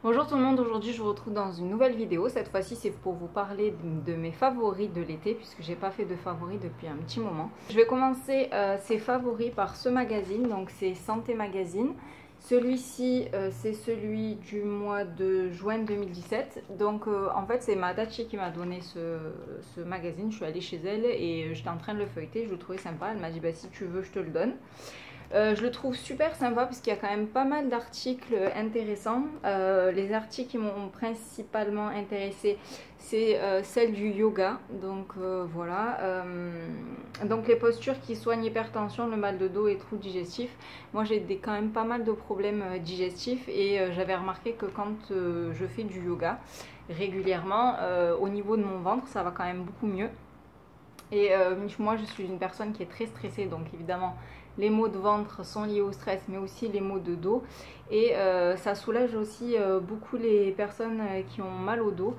Bonjour tout le monde, aujourd'hui je vous retrouve dans une nouvelle vidéo. Cette fois-ci c'est pour vous parler de mes favoris de l'été puisque j'ai pas fait de favoris depuis un petit moment. Je vais commencer ces favoris par ce magazine, donc c'est Santé Magazine. Celui-ci c'est celui du mois de juin 2017. Donc en fait c'est ma Dachi qui m'a donné ce magazine. Je suis allée chez elle et j'étais en train de le feuilleter, je le trouvais sympa. Elle m'a dit bah si tu veux je te le donne. Je le trouve super sympa parce qu'il y a quand même pas mal d'articles intéressants. Les articles qui m'ont principalement intéressé, c'est celle du yoga. Donc voilà. Donc les postures qui soignent l'hypertension, le mal de dos et troubles digestifs. Moi j'ai quand même pas mal de problèmes digestifs et j'avais remarqué que quand je fais du yoga régulièrement, au niveau de mon ventre, ça va quand même beaucoup mieux. Et moi je suis une personne qui est très stressée, donc évidemment les maux de ventre sont liés au stress, mais aussi les maux de dos. Et ça soulage aussi beaucoup les personnes qui ont mal au dos.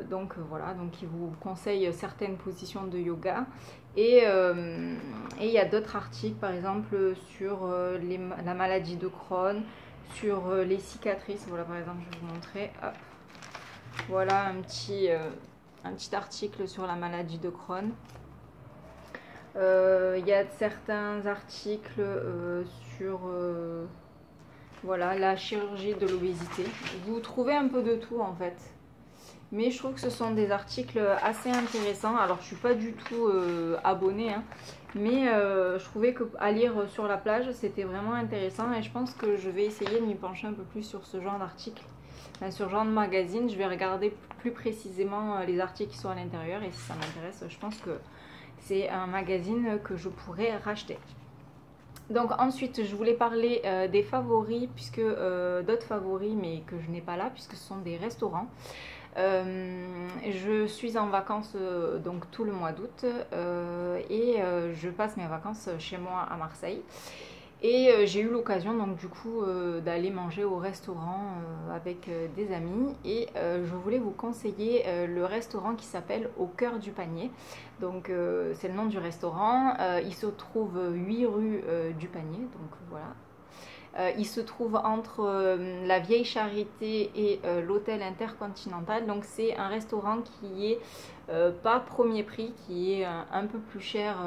Donc voilà, donc ils vous conseillent certaines positions de yoga. Et il y a d'autres articles, par exemple sur la maladie de Crohn, sur les cicatrices. Voilà, par exemple, je vais vous montrer. Hop. Voilà un petit article sur la maladie de Crohn. Il y a certains articles sur voilà, la chirurgie de l'obésité. Vous trouvez un peu de tout en fait. Mais je trouve que ce sont des articles assez intéressants. Alors je ne suis pas du tout abonnée, hein, mais je trouvais qu'à lire sur la plage c'était vraiment intéressant. Et je pense que je vais essayer de m'y pencher un peu plus sur ce genre d'article. Sur ce genre de magazine, je vais regarder plus précisément les articles qui sont à l'intérieur. Et si ça m'intéresse, je pense que c'est un magazine que je pourrais racheter. Donc ensuite je voulais parler des favoris, puisque d'autres favoris mais que je n'ai pas là puisque ce sont des restaurants. Je suis en vacances donc tout le mois d'août et je passe mes vacances chez moi à Marseille. Et j'ai eu l'occasion donc du coup d'aller manger au restaurant avec des amis. Et je voulais vous conseiller le restaurant qui s'appelle Au Cœur du Panier. Donc c'est le nom du restaurant. Il se trouve 8 rue du Panier. Donc voilà. Il se trouve entre la Vieille Charité et l'Hôtel Intercontinental. Donc c'est un restaurant qui est pas premier prix, qui est un peu plus cher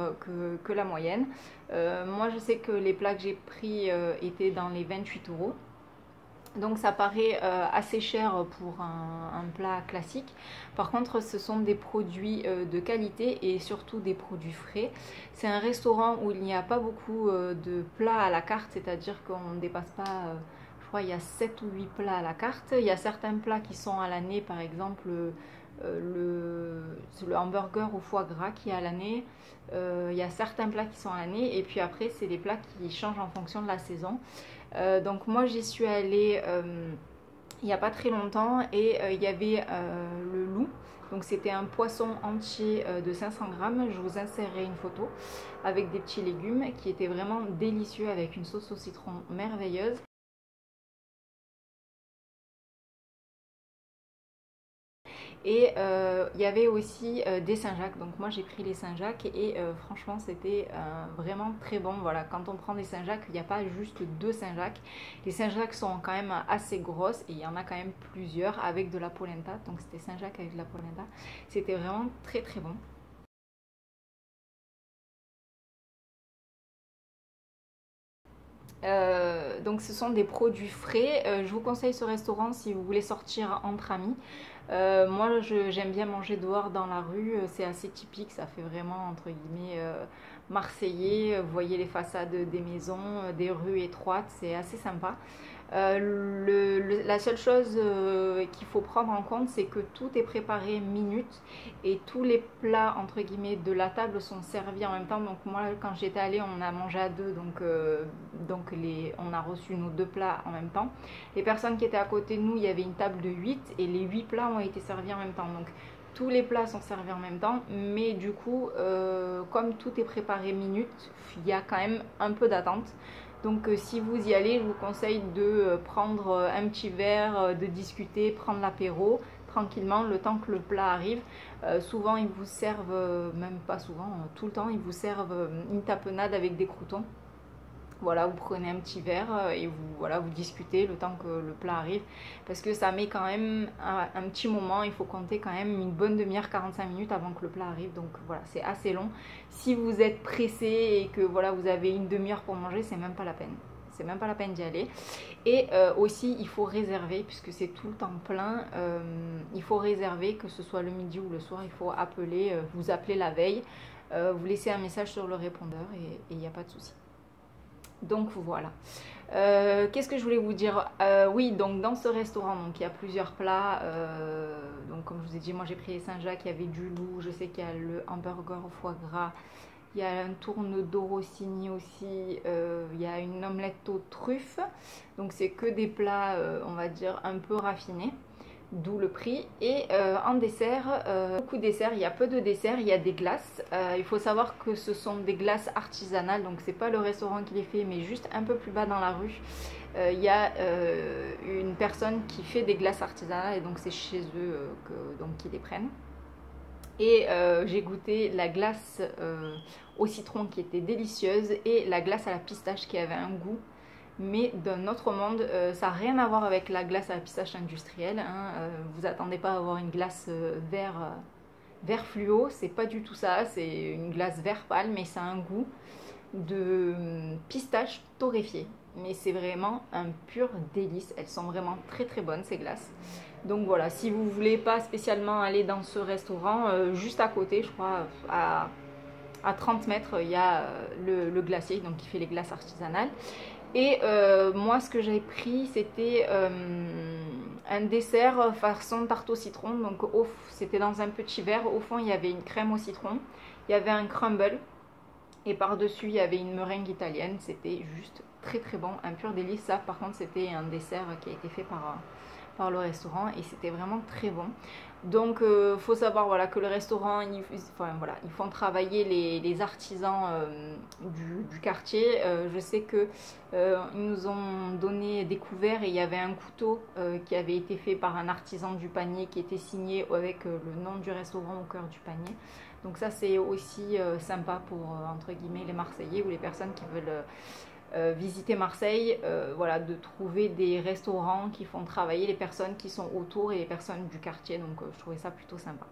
que la moyenne. Moi je sais que les plats que j'ai pris étaient dans les 28 euros. Donc ça paraît assez cher pour un plat classique. Par contre ce sont des produits de qualité et surtout des produits frais. C'est un restaurant où il n'y a pas beaucoup de plats à la carte, c'est-à-dire qu'on ne dépasse pas, je crois il y a 7 ou 8 plats à la carte. Il y a certains plats qui sont à l'année, par exemple le hamburger au foie gras qui est à l'année. Il y a certains plats qui sont à l'année et puis après c'est des plats qui changent en fonction de la saison. Donc moi j'y suis allée il n'y a pas très longtemps et il y avait le loup. Donc c'était un poisson entier de 500 grammes. Je vous insérerai une photo avec des petits légumes qui étaient vraiment délicieux avec une sauce au citron merveilleuse. Et il y avait aussi des Saint-Jacques. Donc moi j'ai pris les Saint-Jacques et franchement c'était vraiment très bon. Voilà, quand on prend des Saint-Jacques, il n'y a pas juste deux Saint-Jacques. Les Saint-Jacques sont quand même assez grosses et il y en a quand même plusieurs avec de la polenta. Donc c'était Saint-Jacques avec de la polenta. C'était vraiment très très bon. Donc ce sont des produits frais. Je vous conseille ce restaurant si vous voulez sortir entre amis. Moi j'aime bien manger dehors dans la rue, c'est assez typique, ça fait vraiment entre guillemets marseillais. Vous voyez les façades des maisons, des rues étroites, c'est assez sympa. La seule chose qu'il faut prendre en compte, c'est que tout est préparé minute et tous les plats entre guillemets de la table sont servis en même temps. Donc moi quand j'étais allée on a mangé à deux, donc on a reçu nos deux plats en même temps. Les personnes qui étaient à côté de nous, il y avait une table de 8 et les 8 plats ont été servis en même temps. Donc tous les plats sont servis en même temps, mais du coup comme tout est préparé minute, il y a quand même un peu d'attente. Donc si vous y allez, je vous conseille de prendre un petit verre, de discuter, prendre l'apéro tranquillement le temps que le plat arrive. Souvent ils vous servent, même pas souvent, tout le temps ils vous servent une tapenade avec des croûtons. Voilà, vous prenez un petit verre et vous discutez le temps que le plat arrive. Parce que ça met quand même un petit moment, il faut compter quand même une bonne demi-heure, 45 minutes avant que le plat arrive. Donc voilà, c'est assez long. Si vous êtes pressé et que voilà, vous avez une demi-heure pour manger, c'est même pas la peine. C'est même pas la peine d'y aller. Et aussi, il faut réserver, puisque c'est tout le temps plein. Il faut réserver, que ce soit le midi ou le soir, il faut appeler, vous appelez la veille, vous laissez un message sur le répondeur et il n'y a pas de souci. Donc voilà. Qu'est-ce que je voulais vous dire? Oui, donc dans ce restaurant, donc il y a plusieurs plats. Donc comme je vous ai dit, moi j'ai pris les Saint-Jacques, il y avait du loup, je sais qu'il y a le hamburger au foie gras, il y a un tourne d'eau rossini aussi, il y a une omelette aux truffes. Donc c'est que des plats, on va dire, un peu raffinés. D'où le prix. Et en dessert, beaucoup de desserts, il y a peu de desserts, il y a des glaces. Il faut savoir que ce sont des glaces artisanales, donc c'est pas le restaurant qui les fait, mais juste un peu plus bas dans la rue. Il y a une personne qui fait des glaces artisanales et donc c'est chez eux qu'ils les prennent. Et j'ai goûté la glace au citron qui était délicieuse et la glace à la pistache qui avait un goût mais d'un autre monde. Ça n'a rien à voir avec la glace à la pistache industrielle, hein. Vous attendez pas à avoir une glace vert fluo, c'est pas du tout ça, c'est une glace vert pâle, mais ça a un goût de pistache torréfiée. Mais c'est vraiment un pur délice, elles sont vraiment très très bonnes ces glaces. Donc voilà, si vous voulez pas spécialement aller dans ce restaurant, juste à côté, je crois, à 30 mètres, il y a le glacier, donc qui fait les glaces artisanales. Et moi ce que j'ai pris c'était un dessert façon tarte au citron. Donc c'était dans un petit verre. Au fond il y avait une crème au citron, il y avait un crumble et par dessus il y avait une meringue italienne. C'était juste très très bon, un pur délice. Ça par contre c'était un dessert qui a été fait par le restaurant et c'était vraiment très bon. Donc faut savoir voilà, que le restaurant, ils font travailler les artisans du quartier. Je sais que ils nous ont donné des couverts et il y avait un couteau qui avait été fait par un artisan du panier qui était signé avec le nom du restaurant au cœur du panier. Donc ça c'est aussi sympa pour entre guillemets les Marseillais ou les personnes qui veulent visiter Marseille, voilà, de trouver des restaurants qui font travailler les personnes qui sont autour et les personnes du quartier. Donc je trouvais ça plutôt sympa.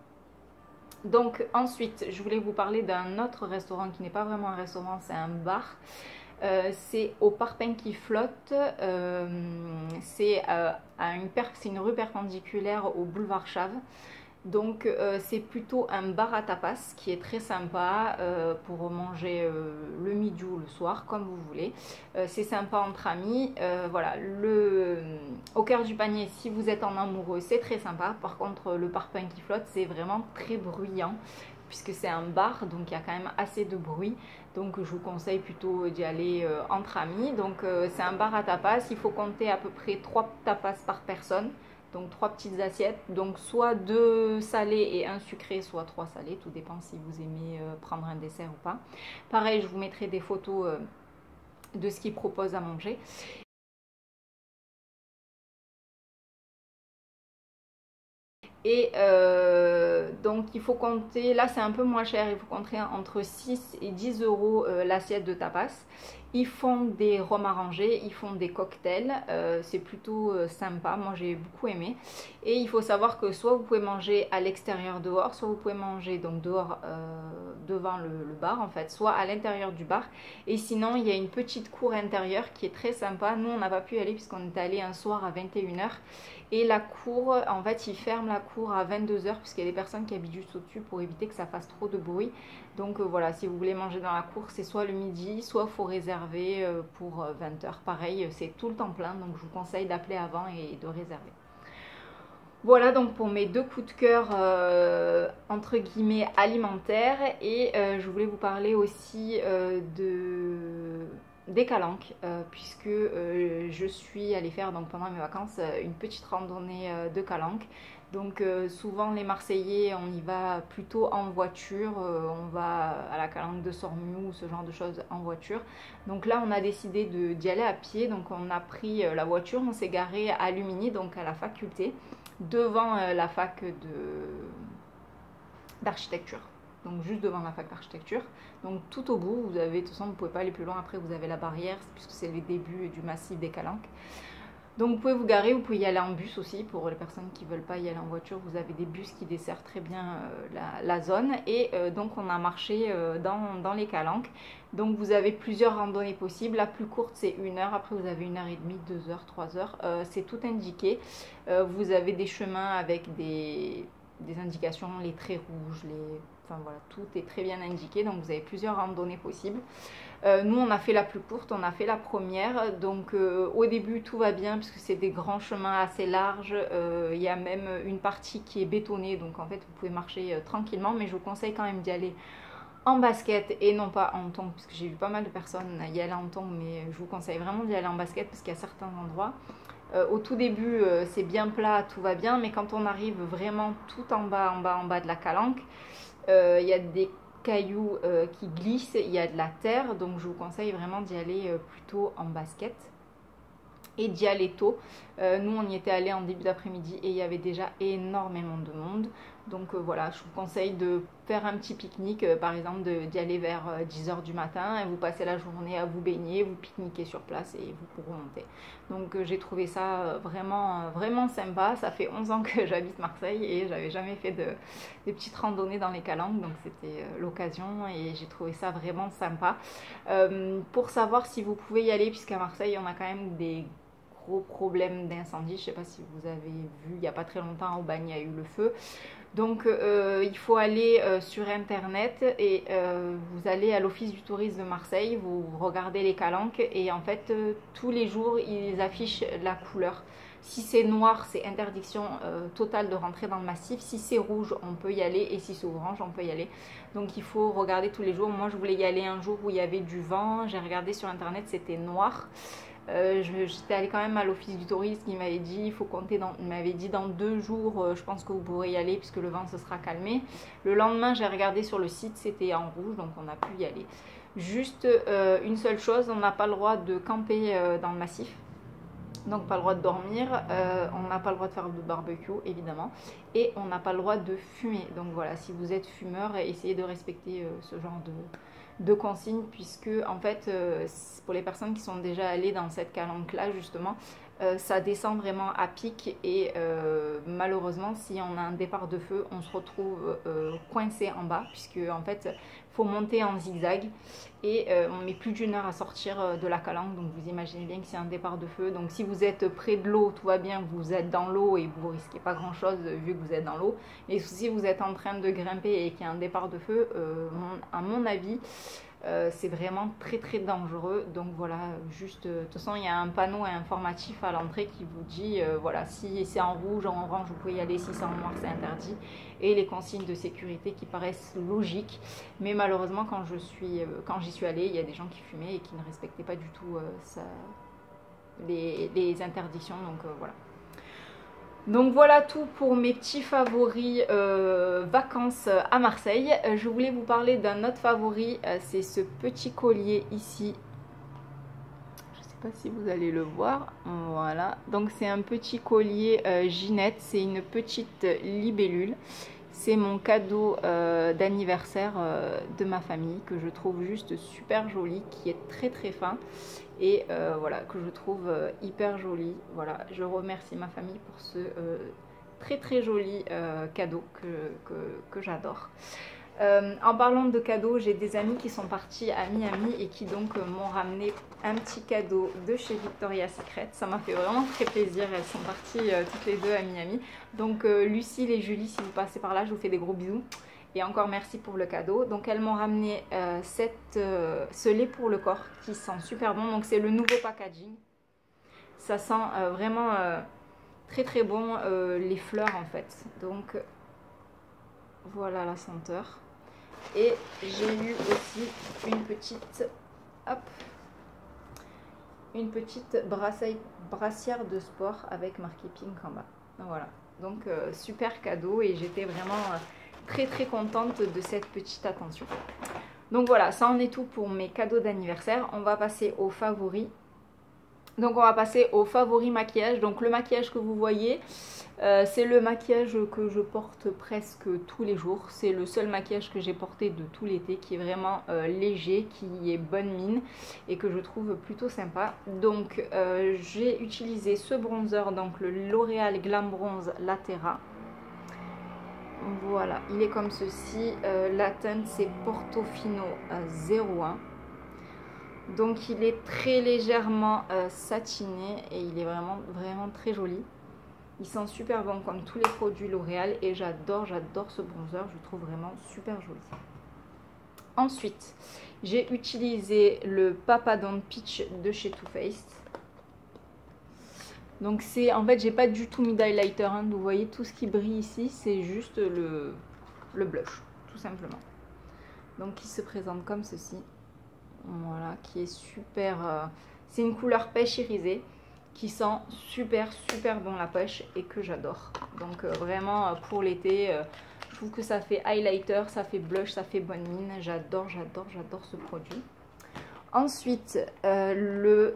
Donc ensuite je voulais vous parler d'un autre restaurant qui n'est pas vraiment un restaurant, c'est un bar. C'est au Parpaing qui flotte. C'est une rue perpendiculaire au boulevard Chave. Donc c'est plutôt un bar à tapas qui est très sympa pour manger le midi ou le soir comme vous voulez. C'est sympa entre amis. Voilà, au cœur du panier, si vous êtes en amoureux, c'est très sympa. Par contre le Parpaing qui flotte, c'est vraiment très bruyant puisque c'est un bar, donc il y a quand même assez de bruit. Donc je vous conseille plutôt d'y aller entre amis. Donc c'est un bar à tapas, il faut compter à peu près 3 tapas par personne. Donc 3 petites assiettes, donc soit 2 salés et 1 sucré, soit 3 salés, tout dépend si vous aimez prendre un dessert ou pas. Pareil, je vous mettrai des photos de ce qu'ils proposent à manger. Et donc il faut compter, là c'est un peu moins cher, il faut compter entre 6 et 10 euros l'assiette de tapas. Ils font des rhums arrangés, ils font des cocktails, c'est plutôt sympa, moi j'ai beaucoup aimé. Et il faut savoir que soit vous pouvez manger à l'extérieur dehors, soit vous pouvez manger donc dehors devant le bar en fait, soit à l'intérieur du bar. Et sinon il y a une petite cour intérieure qui est très sympa. Nous on n'a pas pu y aller puisqu'on est allé un soir à 21 h. Et la cour, en fait, ils ferment la cour à 22 h puisqu'il y a des personnes qui habitent juste au-dessus pour éviter que ça fasse trop de bruit. Donc voilà, si vous voulez manger dans la cour, c'est soit le midi, soit il faut réserver pour 20 h. Pareil, c'est tout le temps plein, donc je vous conseille d'appeler avant et de réserver. Voilà donc pour mes 2 coups de cœur entre guillemets alimentaires. Et je voulais vous parler aussi des calanques puisque je suis allée faire donc pendant mes vacances une petite randonnée de calanques. Donc souvent les Marseillais on y va plutôt en voiture, on va à la calanque de Sormiou ou ce genre de choses en voiture. Donc là on a décidé d'y aller à pied, donc on a pris la voiture, on s'est garé à Lumini, donc à la faculté, devant la fac d'architecture. donc juste devant la fac d'architecture. Donc tout au bout, vous avez, de toute façon vous ne pouvez pas aller plus loin, après vous avez la barrière puisque c'est les débuts du massif des Calanques. Donc vous pouvez vous garer, vous pouvez y aller en bus aussi, pour les personnes qui ne veulent pas y aller en voiture, vous avez des bus qui desservent très bien la zone. Et donc on a marché dans les Calanques. Donc vous avez plusieurs randonnées possibles, la plus courte c'est 1 heure, après vous avez 1h30, 2 heures, 3 heures, c'est tout indiqué. Vous avez des chemins avec des indications, les traits rouges, enfin voilà, tout est très bien indiqué, donc vous avez plusieurs randonnées possibles. Nous on a fait la plus courte, on a fait la première, donc au début tout va bien puisque c'est des grands chemins assez larges, il y a même une partie qui est bétonnée, donc en fait vous pouvez marcher tranquillement, mais je vous conseille quand même d'y aller en basket et non pas en tongs, parce que j'ai vu pas mal de personnes y aller en tongs, mais je vous conseille vraiment d'y aller en basket parce qu'il y a certains endroits. Au tout début c'est bien plat, tout va bien, mais quand on arrive vraiment tout en bas de la Calanque, il y a des cailloux qui glissent, il y a de la terre, donc je vous conseille vraiment d'y aller plutôt en basket et d'y aller tôt. Nous on y était allé en début d'après-midi et il y avait déjà énormément de monde, donc voilà, je vous conseille de faire un petit pique-nique, par exemple d'y aller vers 10 h du matin et vous passez la journée à vous baigner, vous pique-niquez sur place et vous pourrez monter. Donc j'ai trouvé ça vraiment sympa. Ça fait 11 ans que j'habite Marseille et j'avais jamais fait des petites randonnées dans les Calanques, donc c'était l'occasion et j'ai trouvé ça vraiment sympa. Pour savoir si vous pouvez y aller, puisqu'à Marseille on a quand même des gros problèmes d'incendie, je sais pas si vous avez vu, il n'y a pas très longtemps au Bagne il y a eu le feu. Donc il faut aller sur internet et vous allez à l'office du tourisme de Marseille, vous regardez les Calanques et en fait tous les jours ils affichent la couleur. Si c'est noir, c'est interdiction totale de rentrer dans le massif. Si c'est rouge, on peut y aller et si c'est orange, on peut y aller. Donc il faut regarder tous les jours. Moi je voulais y aller un jour où il y avait du vent, j'ai regardé sur internet, c'était noir. J'étais allée quand même à l'office du tourisme qui m'avait dit il faut compter il m'avait dit dans 2 jours je pense que vous pourrez y aller puisque le vent se sera calmé. Le lendemain j'ai regardé sur le site, c'était en rouge, donc on a pu y aller. Juste une seule chose, on n'a pas le droit de camper dans le massif, donc pas le droit de dormir, on n'a pas le droit de faire de barbecue évidemment, et on n'a pas le droit de fumer. Donc voilà, si vous êtes fumeur, essayez de respecter ce genre de consignes, puisque en fait pour les personnes qui sont déjà allées dans cette calanque là justement, ça descend vraiment à pic et malheureusement si on a un départ de feu on se retrouve coincé en bas, puisque en fait faut monter en zigzag et on met plus d'1 heure à sortir de la calanque. Donc vous imaginez bien que c'est un départ de feu, donc si vous êtes près de l'eau tout va bien, vous êtes dans l'eau et vous risquez pas grand chose vu que vous êtes dans l'eau, mais si vous êtes en train de grimper et qu'il y a un départ de feu, à mon avis c'est vraiment très dangereux. Donc voilà, juste de toute façon il y a un panneau informatif à l'entrée qui vous dit voilà, si c'est en rouge, en orange vous pouvez y aller, si c'est en noir c'est interdit, et les consignes de sécurité qui paraissent logiques. Mais malheureusement quand j'y suis allée, il y a des gens qui fumaient et qui ne respectaient pas du tout les interdictions, donc voilà. Donc voilà tout pour mes petits favoris vacances à Marseille. Je voulais vous parler d'un autre favori, c'est ce petit collier ici. Je ne sais pas si vous allez le voir. Voilà, donc c'est un petit collier Ginette, c'est une petite libellule. C'est mon cadeau d'anniversaire de ma famille, que je trouve juste super joli, qui est très fin. Et voilà, que je trouve hyper joli. Voilà, je remercie ma famille pour ce très joli cadeau que j'adore. En parlant de cadeaux, j'ai des amis qui sont partis à Miami et qui donc m'ont ramené un petit cadeau de chez Victoria's Secret. Ça m'a fait vraiment très plaisir, elles sont parties toutes les deux à Miami. Donc Lucille et Julie, si vous passez par là, je vous fais des gros bisous. Et encore merci pour le cadeau. Donc elles m'ont ramené ce lait pour le corps qui sent super bon. Donc c'est le nouveau packaging. Ça sent vraiment très bon, les fleurs en fait. Donc voilà la senteur. Et j'ai eu aussi une petite brassière de sport avec marqué Pink en bas. Donc voilà. Donc super cadeau et j'étais vraiment très contente de cette petite attention. Donc voilà, ça en est tout pour mes cadeaux d'anniversaire. On va passer aux favoris. Donc on va passer au favori maquillage. Donc le maquillage que vous voyez, c'est le maquillage que je porte presque tous les jours. C'est le seul maquillage que j'ai porté de tout l'été qui est vraiment léger, qui est bonne mine et que je trouve plutôt sympa. Donc j'ai utilisé ce bronzer, donc le L'Oréal Glam Bronze Latera. Voilà, il est comme ceci. La teinte c'est Portofino 01. Donc il est très légèrement satiné et il est vraiment très joli. Il sent super bon comme tous les produits L'Oréal et j'adore ce bronzer, je le trouve vraiment super joli. Ensuite, j'ai utilisé le Papa Don't Peach de chez Too Faced. Donc c'est, en fait j'ai pas du tout mis d'highlighter, hein. Vous voyez tout ce qui brille ici, c'est juste le blush, tout simplement. Donc il se présente comme ceci. Voilà, qui est super, c'est une couleur pêche irisée qui sent super bon la pêche et que j'adore. Donc vraiment pour l'été, je trouve que ça fait highlighter, ça fait blush, ça fait bonne mine. J'adore ce produit. Ensuite, le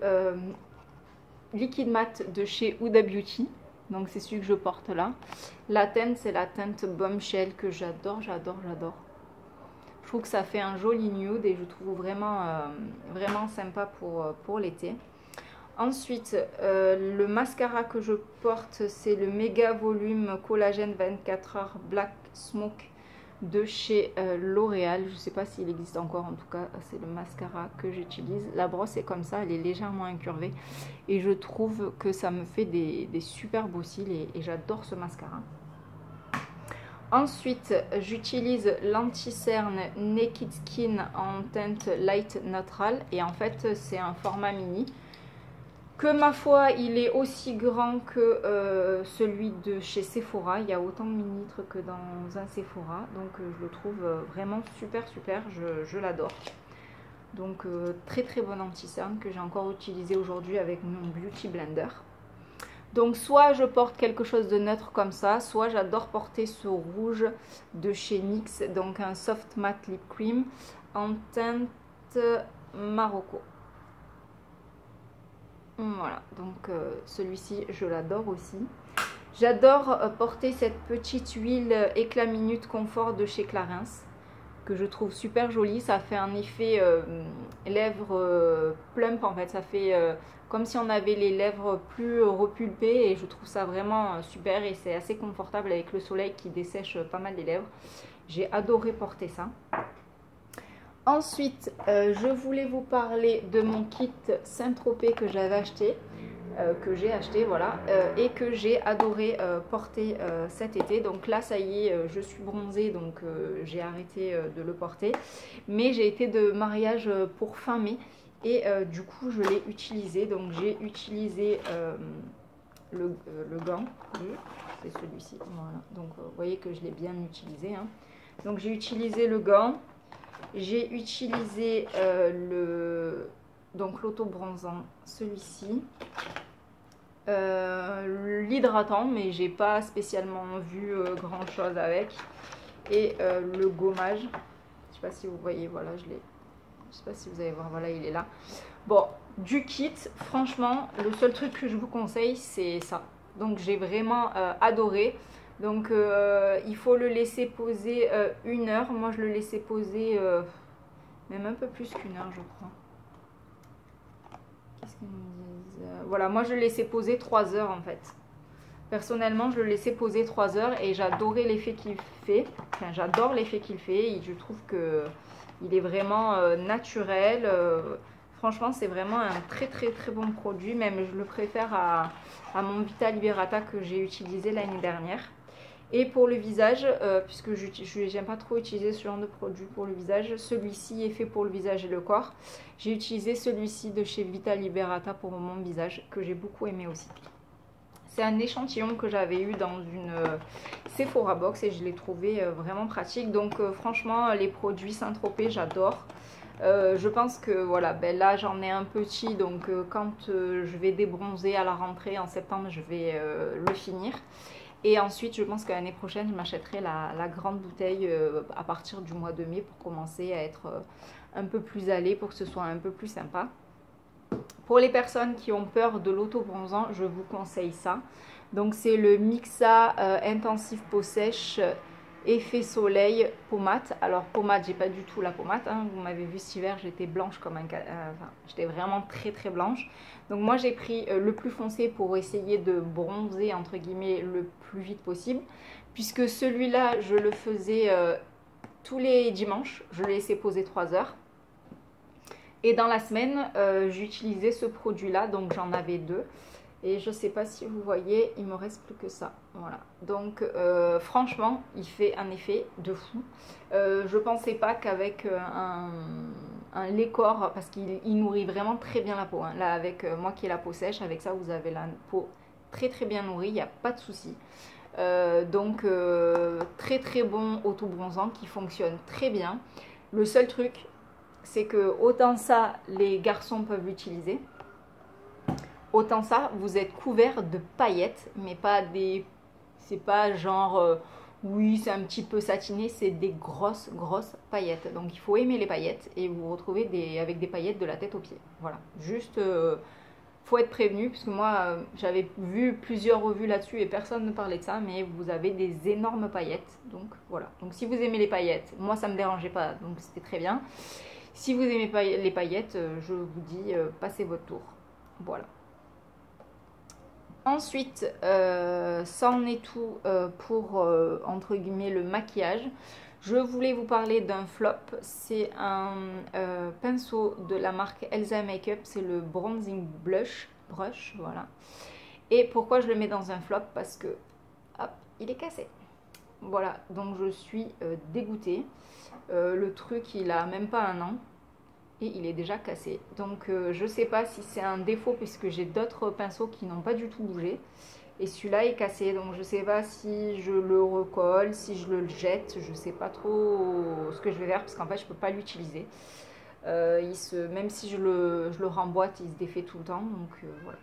liquide mat de chez Huda Beauty. Donc c'est celui que je porte là. La teinte, c'est la teinte Bombshell que j'adore. Je trouve que ça fait un joli nude et je trouve vraiment sympa pour l'été. Ensuite, le mascara que je porte, c'est le Méga Volume Collagène 24 heures Black Smoke de chez L'Oréal. Je ne sais pas s'il existe encore, en tout cas, c'est le mascara que j'utilise. La brosse est comme ça, elle est légèrement incurvée et je trouve que ça me fait des super beaux cils et j'adore ce mascara. Ensuite, j'utilise l'anti-cerne Naked Skin en teinte Light Neutral. Et en fait, c'est un format mini. Que ma foi, il est aussi grand que celui de chez Sephora. Il y a autant de millilitres que dans un Sephora. Donc, je le trouve vraiment super. Je l'adore. Donc, très bon anti-cerne que j'ai encore utilisé aujourd'hui avec mon Beauty Blender. Donc soit je porte quelque chose de neutre comme ça, soit j'adore porter ce rouge de chez NYX, donc un Soft Matte Lip Cream en teinte Marocco. Voilà, donc celui-ci je l'adore aussi. J'adore porter cette petite huile éclat minute confort de chez Clarins, que je trouve super jolie. Ça fait un effet lèvres plump en fait, ça fait comme si on avait les lèvres plus repulpées et je trouve ça vraiment super et c'est assez confortable avec le soleil qui dessèche pas mal les lèvres. J'ai adoré porter ça. Ensuite, je voulais vous parler de mon kit Saint-Tropez que j'avais acheté, voilà, et que j'ai adoré porter cet été. Donc là, ça y est, je suis bronzée, donc j'ai arrêté de le porter. Mais j'ai été de mariage pour fin mai. Et du coup, je l'ai utilisé. Donc, j'ai utilisé le gant. C'est celui-ci. Voilà. Donc, vous voyez que je l'ai bien utilisé. Hein. Donc, j'ai utilisé le gant. J'ai utilisé l'auto-bronzant, celui-ci. L'hydratant, mais j'ai pas spécialement vu grand-chose avec. Et le gommage. Je sais pas si vous voyez, voilà, je l'ai. Je sais pas si vous allez voir, voilà, il est là. Bon, du kit, franchement, le seul truc que je vous conseille, c'est ça. Donc, j'ai vraiment adoré. Donc, il faut le laisser poser 1 heure. Moi, je le laissais poser même un peu plus qu'1 heure, je crois. Qu'est-ce qu'ils me disent? Voilà, moi, je le laissais poser 3 heures, en fait. Personnellement, je le laissais poser 3 heures et j'adorais l'effet qu'il fait. Enfin, j'adore l'effet qu'il fait et je trouve que il est vraiment naturel. Franchement, c'est vraiment un très bon produit. Même, je le préfère à mon Vita Liberata que j'ai utilisé l'année dernière. Et pour le visage, puisque je n'aime pas trop utiliser ce genre de produit pour le visage, celui-ci est fait pour le visage et le corps. J'ai utilisé celui-ci de chez Vita Liberata pour mon visage, que j'ai beaucoup aimé aussi. C'est un échantillon que j'avais eu dans une Sephora Box et je l'ai trouvé vraiment pratique. Donc franchement, les produits Saint-Tropez, j'adore. Je pense que voilà, ben là j'en ai un petit, donc quand je vais débronzer à la rentrée en septembre, je vais le finir. Et ensuite, je pense que l'année prochaine, je m'achèterai la grande bouteille à partir du mois de mai pour commencer à être un peu plus allée, pour que ce soit un peu plus sympa. Pour les personnes qui ont peur de l'auto-bronzant, je vous conseille ça. Donc c'est le Mixa Intensive Peau Sèche Effet Soleil Pommade. Alors pommade, j'ai pas du tout la pommade, hein. Vous m'avez vu cet hiver, j'étais blanche comme un... enfin, j'étais vraiment très très blanche. Donc moi j'ai pris le plus foncé pour essayer de bronzer entre guillemets le plus vite possible. Puisque celui-là, je le faisais tous les dimanches. Je le laissais poser 3 heures. Et dans la semaine, j'utilisais ce produit-là, donc j'en avais 2. Et je ne sais pas si vous voyez, il me reste plus que ça. Voilà. Donc franchement, il fait un effet de fou. Je ne pensais pas qu'avec un lait corps, parce qu'il nourrit vraiment très bien la peau. Hein. Là, avec moi qui ai la peau sèche, avec ça, vous avez la peau très très bien nourrie, il n'y a pas de souci. Donc très très bon auto-bronzant qui fonctionne très bien. Le seul truc, c'est que autant ça, les garçons peuvent l'utiliser. Autant ça, vous êtes couvert de paillettes, mais pas des... C'est pas genre... oui, c'est un petit peu satiné, c'est des grosses paillettes. Donc il faut aimer les paillettes et vous vous retrouvez avec des paillettes de la tête aux pieds. Voilà, juste... faut être prévenu, puisque moi, j'avais vu plusieurs revues là-dessus et personne ne parlait de ça, mais vous avez des énormes paillettes. Donc voilà. Donc si vous aimez les paillettes, moi ça me dérangeait pas, donc c'était très bien. Si vous aimez les paillettes, je vous dis, passez votre tour. Voilà. Ensuite, ça en est tout pour, entre guillemets, le maquillage. Je voulais vous parler d'un flop. C'est un pinceau de la marque Elsa Makeup. C'est le Bronzing Brush, voilà. Et pourquoi je le mets dans un flop? Parce que, hop, il est cassé. Voilà, donc je suis dégoûtée. Le truc, il a même pas 1 an. Et il est déjà cassé. Donc je sais pas si c'est un défaut puisque j'ai d'autres pinceaux qui n'ont pas du tout bougé. Et celui-là est cassé. Donc je sais pas si je le recolle, si je le jette. Je sais pas trop ce que je vais faire parce qu'en fait je peux pas l'utiliser. Même si je le remboîte, il se défait tout le temps. Donc voilà.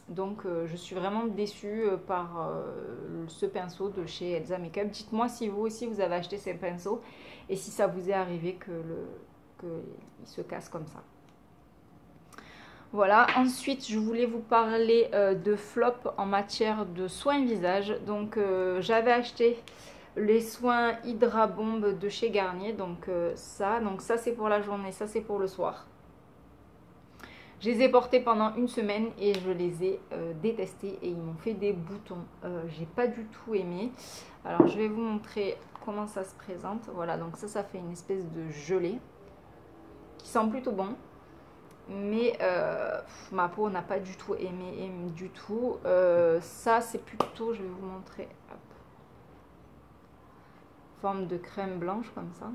Donc je suis vraiment déçue par ce pinceau de chez Elsa Makeup. Dites-moi si vous aussi vous avez acheté ces pinceaux et si ça vous est arrivé qu'il se casse comme ça. Voilà, ensuite je voulais vous parler de flop en matière de soins visage. Donc j'avais acheté les soins Hydra Bomb de chez Garnier, donc ça c'est pour la journée, ça c'est pour le soir. Je les ai portés pendant 1 semaine et je les ai détestés et ils m'ont fait des boutons. J'ai pas du tout aimé. Alors je vais vous montrer comment ça se présente. Voilà, donc ça fait une espèce de gelée qui sent plutôt bon, mais ma peau n'a pas du tout aimé du tout. Ça c'est plutôt, je vais vous montrer, hop, forme de crème blanche comme ça.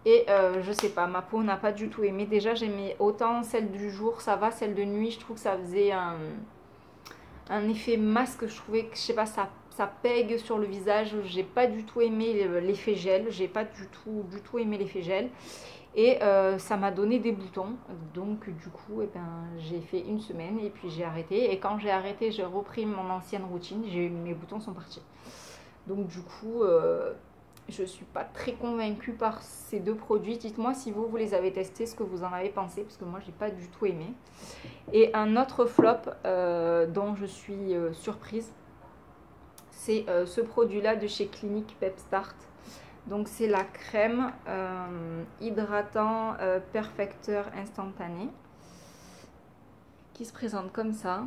Et je sais pas, ma peau n'a pas du tout aimé. Déjà j'aimais autant celle du jour, ça va, celle de nuit je trouve que ça faisait un effet masque. Je trouvais que, je sais pas, ça pègue sur le visage. J'ai pas du tout aimé l'effet gel. J'ai pas du tout aimé l'effet gel. Et ça m'a donné des boutons. Donc du coup, eh ben, j'ai fait 1 semaine et puis j'ai arrêté. Et quand j'ai arrêté, j'ai repris mon ancienne routine. Mes boutons sont partis. Donc du coup, je suis pas très convaincue par ces 2 produits. Dites-moi si vous les avez testés, ce que vous en avez pensé. Parce que moi, j'ai pas du tout aimé. Et un autre flop dont je suis surprise, c'est ce produit-là de chez Clinique Pepstart. Donc c'est la crème hydratant perfecteur instantané qui se présente comme ça,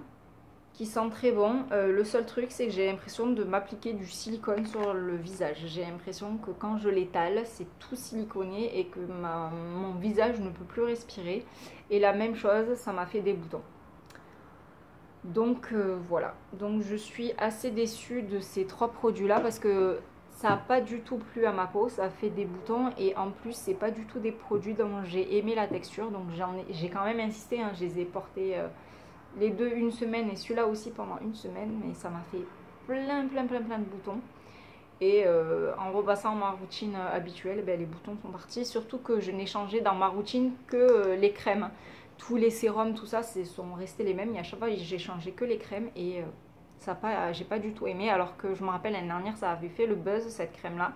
qui sent très bon. Le seul truc, c'est que j'ai l'impression de m'appliquer du silicone sur le visage. J'ai l'impression que quand je l'étale, c'est tout siliconé et que mon visage ne peut plus respirer. Et la même chose, ça m'a fait des boutons. Donc voilà, donc je suis assez déçue de ces 3 produits là parce que ça n'a pas du tout plu à ma peau, ça fait des boutons et en plus c'est pas du tout des produits dont j'ai aimé la texture. Donc j'ai quand même insisté, hein, je les ai portés les 2 1 semaine et celui-là aussi pendant 1 semaine, mais ça m'a fait plein de boutons. Et en repassant ma routine habituelle, ben, les boutons sont partis, surtout que je n'ai changé dans ma routine que les crèmes. Tous les sérums, tout ça, sont restés les mêmes. Et à chaque fois, j'ai changé que les crèmes et j'ai pas du tout aimé. Alors que je me rappelle l'année dernière, ça avait fait le buzz, cette crème-là.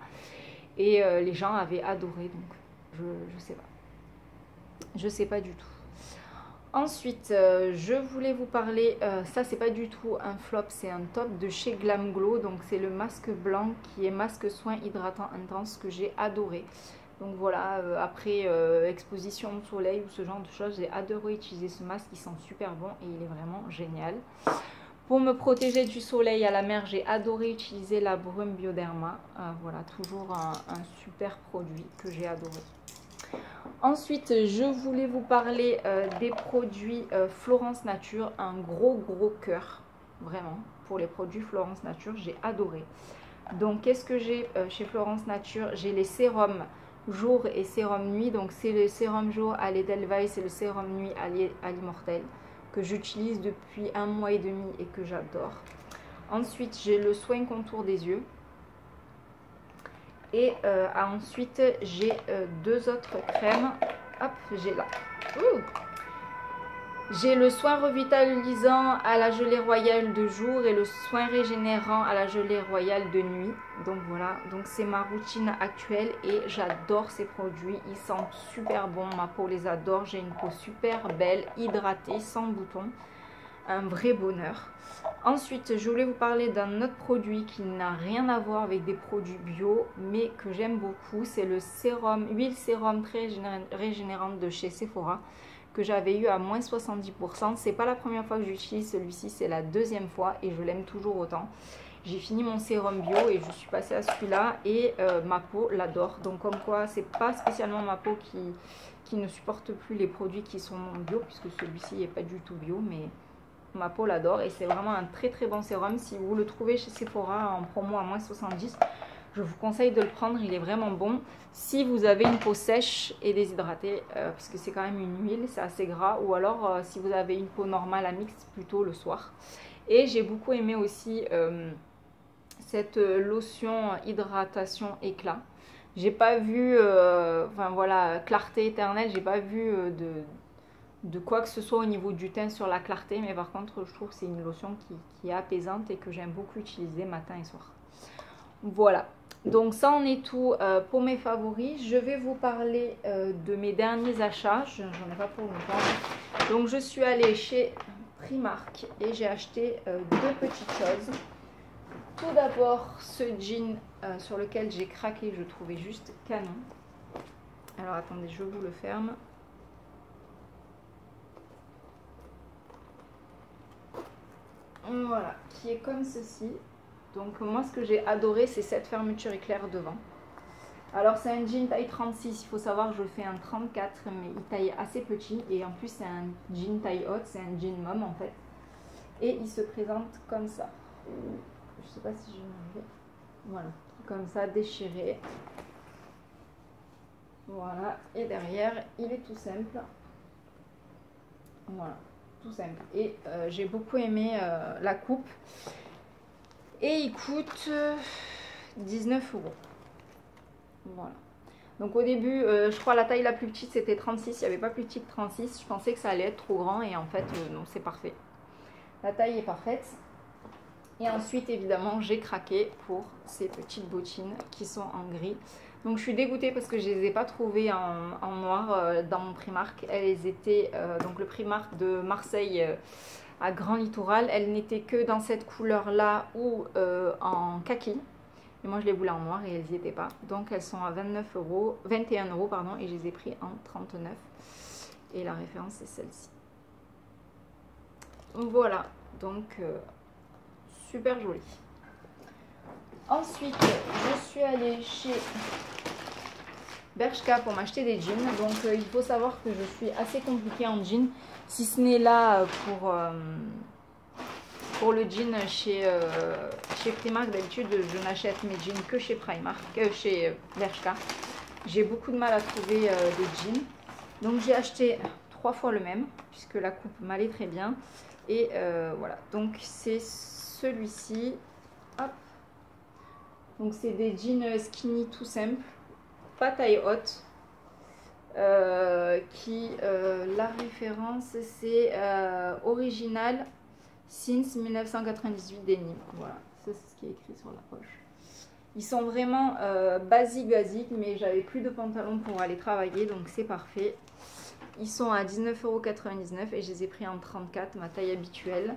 Et les gens avaient adoré. Donc, je sais pas. Je sais pas du tout. Ensuite, je voulais vous parler, ça c'est pas du tout un flop, c'est un top de chez Glam Glow. Donc c'est le masque blanc qui est masque soin hydratant intense que j'ai adoré. Donc voilà, après exposition au soleil ou ce genre de choses, j'ai adoré utiliser ce masque, il sent super bon et il est vraiment génial. Pour me protéger du soleil à la mer, j'ai adoré utiliser la brume Bioderma. Voilà, toujours un super produit que j'ai adoré. Ensuite, je voulais vous parler des produits Florence Nature, un gros cœur, vraiment, pour les produits Florence Nature, j'ai adoré. Donc, qu'est-ce que j'ai chez Florence Nature? J'ai les sérums jour et sérum nuit. Donc, c'est le sérum jour à l'Edelweiss et le sérum nuit à l'Immortel que j'utilise depuis 1 mois et demi et que j'adore. Ensuite, j'ai le soin contour des yeux. Et ensuite, j'ai 2 autres crèmes. Hop, j'ai là. J'ai le soin revitalisant à la gelée royale de jour et le soin régénérant à la gelée royale de nuit. Donc voilà, donc c'est ma routine actuelle et j'adore ces produits. Ils sentent super bon, ma peau les adore. J'ai une peau super belle, hydratée, sans boutons. Un vrai bonheur. Ensuite, je voulais vous parler d'un autre produit qui n'a rien à voir avec des produits bio, mais que j'aime beaucoup. C'est le sérum, huile sérum très régénérante de chez Sephora, que j'avais eu à moins 70%. C'est pas la première fois que j'utilise celui-ci, c'est la 2e fois et je l'aime toujours autant. J'ai fini mon sérum bio et je suis passée à celui-là et ma peau l'adore. Donc comme quoi, c'est pas spécialement ma peau qui ne supporte plus les produits qui sont non bio, puisque celui-ci n'est pas du tout bio, mais ma peau l'adore et c'est vraiment un très bon sérum. Si vous le trouvez chez Sephora en promo à moins 70, je vous conseille de le prendre, il est vraiment bon. Si vous avez une peau sèche et déshydratée, parce que c'est quand même une huile, c'est assez gras, ou alors si vous avez une peau normale à mixte, plutôt le soir. Et j'ai beaucoup aimé aussi cette lotion hydratation éclat. J'ai pas vu, enfin voilà, clarté éternelle, j'ai pas vu de quoi que ce soit au niveau du teint sur la clarté, mais par contre je trouve que c'est une lotion qui est apaisante et que j'aime beaucoup utiliser matin et soir. Voilà, donc ça en est tout pour mes favoris. Je vais vous parler de mes derniers achats, j'en ai pas pour longtemps. Donc je suis allée chez Primark et j'ai acheté 2 petites choses. Tout d'abord ce jean sur lequel j'ai craqué, je trouvais juste canon. Alors attendez, je vous le ferme. Voilà, qui est comme ceci. Donc moi ce que j'ai adoré, c'est cette fermeture éclair devant. Alors c'est un jean taille 36, il faut savoir que je fais un 34, mais il taille assez petit. Et en plus c'est un jean taille haute, c'est un jean mom en fait. Et il se présente comme ça. Je sais pas si je vais m'enlever. Voilà, comme ça, déchiré. Voilà, et derrière il est tout simple. Voilà. Simple. Et j'ai beaucoup aimé la coupe et il coûte 19 €. Voilà, donc au début je crois la taille la plus petite c'était 36, il n'y avait pas plus petit que 36, je pensais que ça allait être trop grand et en fait non, c'est parfait, la taille est parfaite. Et ensuite évidemment j'ai craqué pour ces petites bottines qui sont en gris. Donc je suis dégoûtée parce que je ne les ai pas trouvées en noir dans mon Primark. Elles étaient, donc le Primark de Marseille à Grand Littoral, elles n'étaient que dans cette couleur là ou en kaki. Et moi je les voulais en noir et elles n'y étaient pas. Donc elles sont à 21 € pardon, et je les ai pris en 39. Et la référence c'est celle-ci. Voilà, donc super joli. Ensuite, je suis allée chez Bershka pour m'acheter des jeans. Donc il faut savoir que je suis assez compliquée en jeans, si ce n'est là pour le jean chez Primark. D'habitude je n'achète mes jeans que chez chez Bershka. J'ai beaucoup de mal à trouver des jeans, donc j'ai acheté 3 fois le même puisque la coupe m'allait très bien. Et voilà, donc c'est celui-ci. Hop, donc c'est des jeans skinny tout simple, pas taille haute, la référence c'est original since 1998 denim. Voilà, c'est ce qui est écrit sur la poche. Ils sont vraiment basiques, mais j'avais plus de pantalon pour aller travailler, donc c'est parfait. Ils sont à 19,99 € et je les ai pris en 34, ma taille habituelle.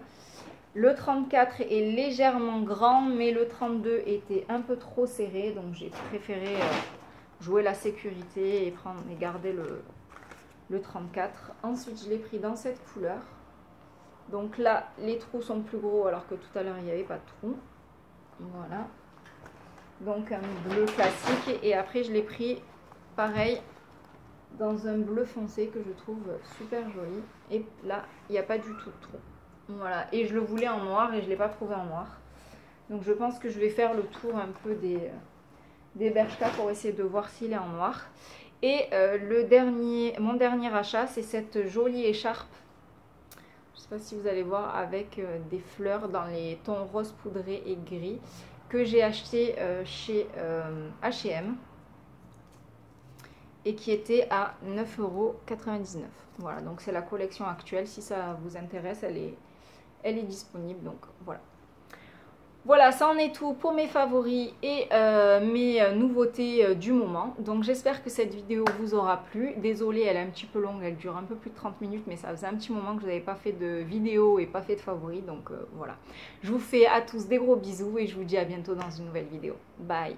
Le 34 est légèrement grand, mais le 32 était un peu trop serré, donc j'ai préféré jouer la sécurité et garder le 34. Ensuite, je l'ai pris dans cette couleur. Donc là, les trous sont plus gros alors que tout à l'heure, il n'y avait pas de trous. Voilà. Donc un bleu classique. Et après, je l'ai pris pareil dans un bleu foncé que je trouve super joli. Et là, il n'y a pas du tout de trous. Voilà. Et je le voulais en noir et je ne l'ai pas trouvé en noir. Donc je pense que je vais faire le tour un peu des Bershka pour essayer de voir s'il est en noir. Et mon dernier achat, c'est cette jolie écharpe. Je ne sais pas si vous allez voir, avec des fleurs dans les tons rose poudré et gris, que j'ai acheté chez H&M et qui était à 9,99 €. Voilà, donc c'est la collection actuelle. Si ça vous intéresse, elle est disponible. Donc voilà. Voilà, ça en est tout pour mes favoris et mes nouveautés du moment. Donc j'espère que cette vidéo vous aura plu. Désolée, elle est un petit peu longue, elle dure un peu plus de 30 minutes, mais ça faisait un petit moment que je n'avais pas fait de vidéo et pas fait de favoris. Donc voilà. Je vous fais à tous des gros bisous et je vous dis à bientôt dans une nouvelle vidéo. Bye!